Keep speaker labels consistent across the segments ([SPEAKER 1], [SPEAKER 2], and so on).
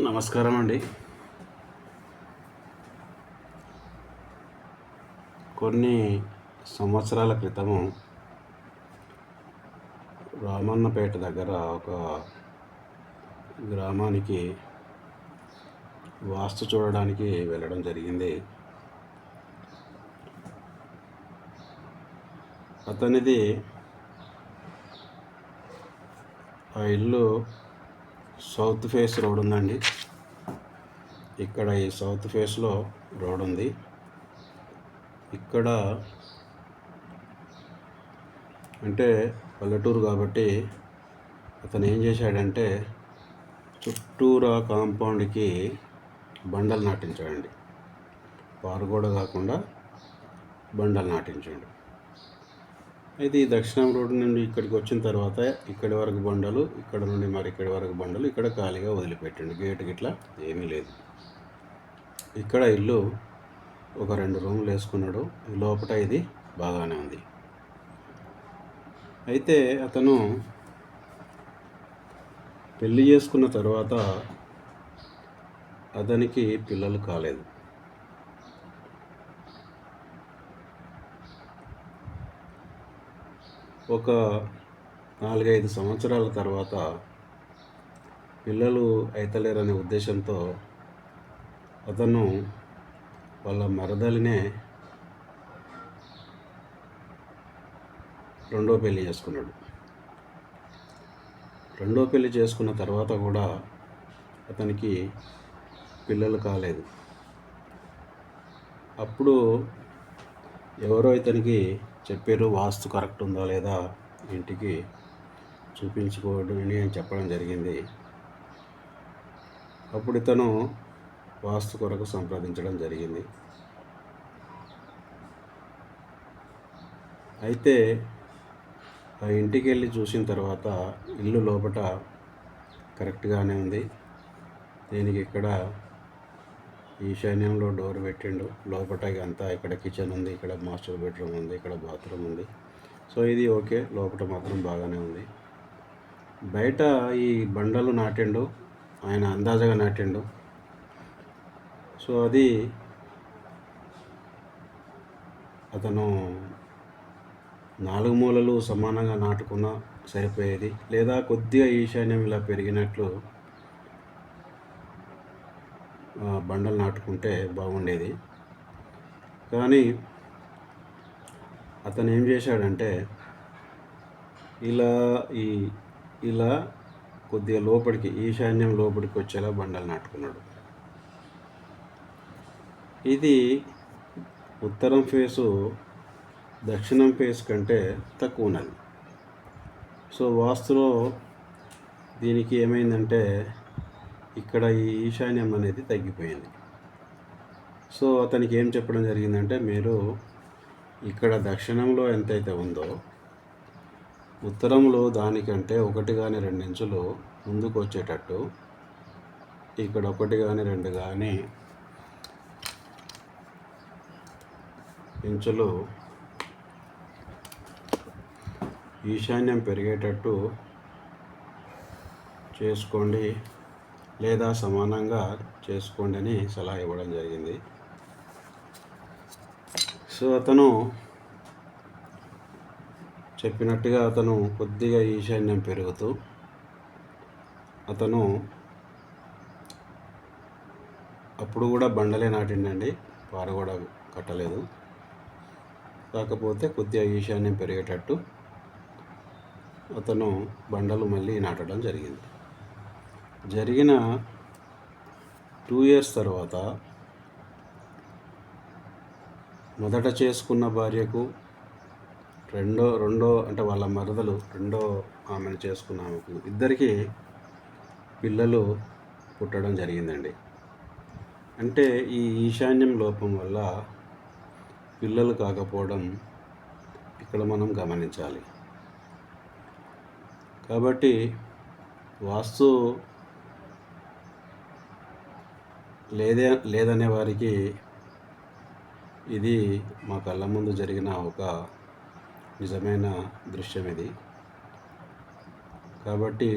[SPEAKER 1] నమస్కారం అండి. కొన్ని సంవత్సరాల క్రితము రామన్నపేట దగ్గర ఒక గ్రామానికి వాస్తు చూడడానికి వెళ్ళడం జరిగింది. అతనిది ఆ ఇల్లు సౌత్ ఫేస్ రోడ్ ఉందండి. ఇక్కడ ఈ సౌత్ ఫేస్లో రోడ్ ఉంది. ఇక్కడ అంటే పల్లెటూరు కాబట్టి అతను ఏం చేశాడంటే చుట్టూరా కాంపౌండ్కి బండలు నాటించాడండి. పారుగోడ కాకుండా బండలు నాటించాడు. అయితే ఈ దక్షిణం రోడ్డు నుండి ఇక్కడికి వచ్చిన తర్వాత ఇక్కడి వరకు బండలు, ఇక్కడ నుండి మరి ఇక్కడి వరకు బండలు, ఇక్కడ ఖాళీగా వదిలిపెట్టండి. గేటు గిట్లా ఏమీ లేదు. ఇక్కడ ఇల్లు ఒక 2 రూములు వేసుకున్నాడు. లోపల ఇది బాగానే ఉంది. అయితే అతను పెళ్లి చేసుకున్న తర్వాత అతనికి పిల్లలు కాలేదు. ఒక 4-5 సంవత్సరాల తర్వాత పిల్లలు అయితలేరనే ఉద్దేశంతో అతను వాళ్ళ మరదలినే రెండో పెళ్లి చేసుకున్నాడు. రెండో పెళ్లి చేసుకున్న తర్వాత కూడా అతనికి పిల్లలు కాలేదు. అప్పుడు ఎవరో ఇతనికి చెప్పారు, వాస్తు కరెక్ట్ ఉందా లేదా ఇంటికి చూపించుకోవడం అని చెప్పడం జరిగింది. అప్పుడు ఇతను వాస్తు కొరకు సంప్రదించడం జరిగింది. అయితే ఆ ఇంటికి వెళ్ళి చూసిన తర్వాత ఇల్లు లోపల కరెక్ట్గానే ఉంది. దీనికి ఇక్కడ ఈశాన్యంలో డోర్ పెట్టిండు. లోపల అంతా ఇక్కడ కిచెన్ ఉంది, ఇక్కడ మాస్టర్ బెడ్రూమ్ ఉంది, ఇక్కడ బాత్రూమ్ ఉంది. సో ఇది ఓకే. లోపల మాత్రం బాగానే ఉంది. బయట ఈ బండలు నాటిండు, ఆయన అందాజగా నాటిండు. సో అది అతను 4 మూలలు సమానంగా నాటుకున్నా సరిపోయేది, లేదా కొద్దిగా ఈశాన్యం ఇలా పెరిగినట్లు బండలు నాటుకుంటే బాగుండేది. కానీ అతను ఏం చేశాడంటే ఇలా కొద్దిగా లోపలికి ఈశాన్యం లోపలికి వచ్చేలా బండలు నాటుకున్నాడు. ఇది ఉత్తరం ఫేసు దక్షిణం ఫేస్ కంటే తక్కువ ఉన్నది. సో వాస్తులో దీనికి ఏమైందంటే ఇక్కడ ఈ ఈశాన్యం అనేది తగ్గిపోయింది. సో అతనికి ఏం చెప్పడం జరిగిందంటే, మీరు ఇక్కడ దక్షిణంలో ఎంతైతే ఉందో ఉత్తరంలో దానికంటే 1 కానీ 2 ఇంచులు ముందుకు వచ్చేటట్టు ఇక్కడ 1 కానీ 2 కానీ ఇంచులు ఈశాన్యం పెరిగేటట్టు చేసుకోండి, లేదా సమానంగా చేసుకోండి అని సలహా ఇవ్వడం జరిగింది. సో అతను చెప్పినట్టుగా అతను కొద్దిగా ఈశాన్యం పెరుగుతూ అతను అప్పుడు కూడా బండలే నాటిండండి, పార కూడా కట్టలేదు. కాకపోతే కొద్దిగా ఈశాన్యం పెరిగేటట్టు అతను బండలు మళ్ళీ నాటడం జరిగింది. జరిగిన 2 ఇయర్స్ తర్వాత మొదట చేసుకున్న భార్యకు రెండో అంటే వాళ్ళ మరదలు రెండో ఆమెను చేసుకున్న ఆమెకు ఇద్దరికీ పిల్లలు పుట్టడం జరిగిందండి. అంటే ఈ ఈశాన్యం లోపం వల్ల పిల్లలు కాకపోవడం ఇక్కడ మనం గమనించాలి. కాబట్టి వాస్తు లేదనే వారికి ఇది మా కళ్ళ ముందు జరిగిన ఒక నిజమైన దృశ్యం ఇది. కాబట్టి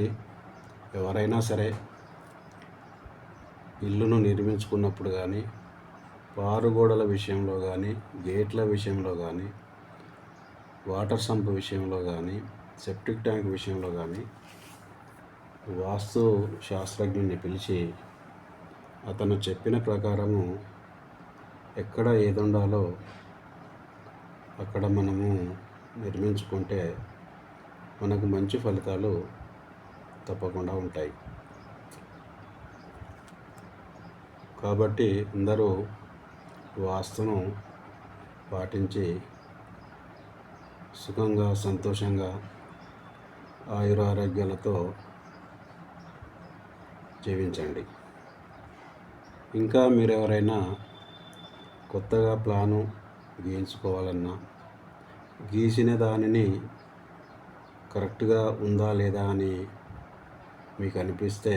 [SPEAKER 1] ఎవరైనా సరే ఇల్లును నిర్మించుకున్నప్పుడు కానీ, పారుగోడల విషయంలో కానీ, గేట్ల విషయంలో కానీ, వాటర్ సంప్ విషయంలో కానీ, సెప్టిక్ ట్యాంక్ విషయంలో కానీ వాస్తు శాస్త్రజ్ఞుని పిలిచి అతను చెప్పిన ప్రకారము ఎక్కడ ఏది ఉండాలో అక్కడ మనము నిర్మించుకుంటే మనకు మంచి ఫలితాలు తప్పకుండా ఉంటాయి. కాబట్టి అందరూ వాస్తును పాటించి సుఖంగా, సంతోషంగా, ఆయురారోగ్యాలతో జీవించండి. ఇంకా మీరెవరైనా కొత్తగా ప్లాను గీయించుకోవాలన్నా, గీసిన దానిని కరెక్ట్గా ఉందా లేదా అని మీకు అనిపిస్తే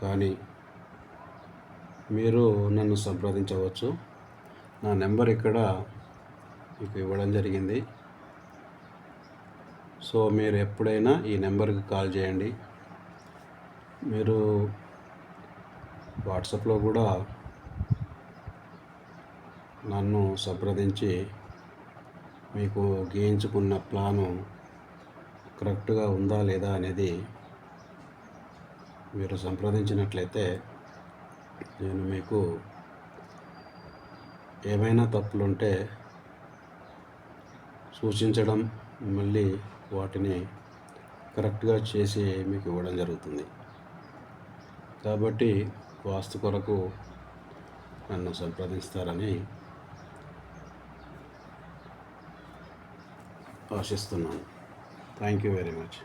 [SPEAKER 1] కానీ మీరు నన్ను సంప్రదించవచ్చు. నా నెంబర్ ఇక్కడ మీకు ఇవ్వడం జరిగింది. సో మీరు ఎప్పుడైనా ఈ నెంబర్కి కాల్ చేయండి. మీరు వాట్సాప్లో కూడా నన్ను సంప్రదించి మీకు గీయించుకున్న ప్లాను కరెక్ట్గా ఉందా లేదా అనేది మీరు సంప్రదించినట్లయితే నేను మీకు ఏమైనా తప్పులుంటే సూచించడం, మళ్ళీ వాటిని కరెక్ట్గా చేసి మీకు ఇవ్వడం జరుగుతుంది. కాబట్టి వాస్తు కొరకు నన్ను సంప్రదిస్తారని ఆశిస్తున్నాను. Thank you very much.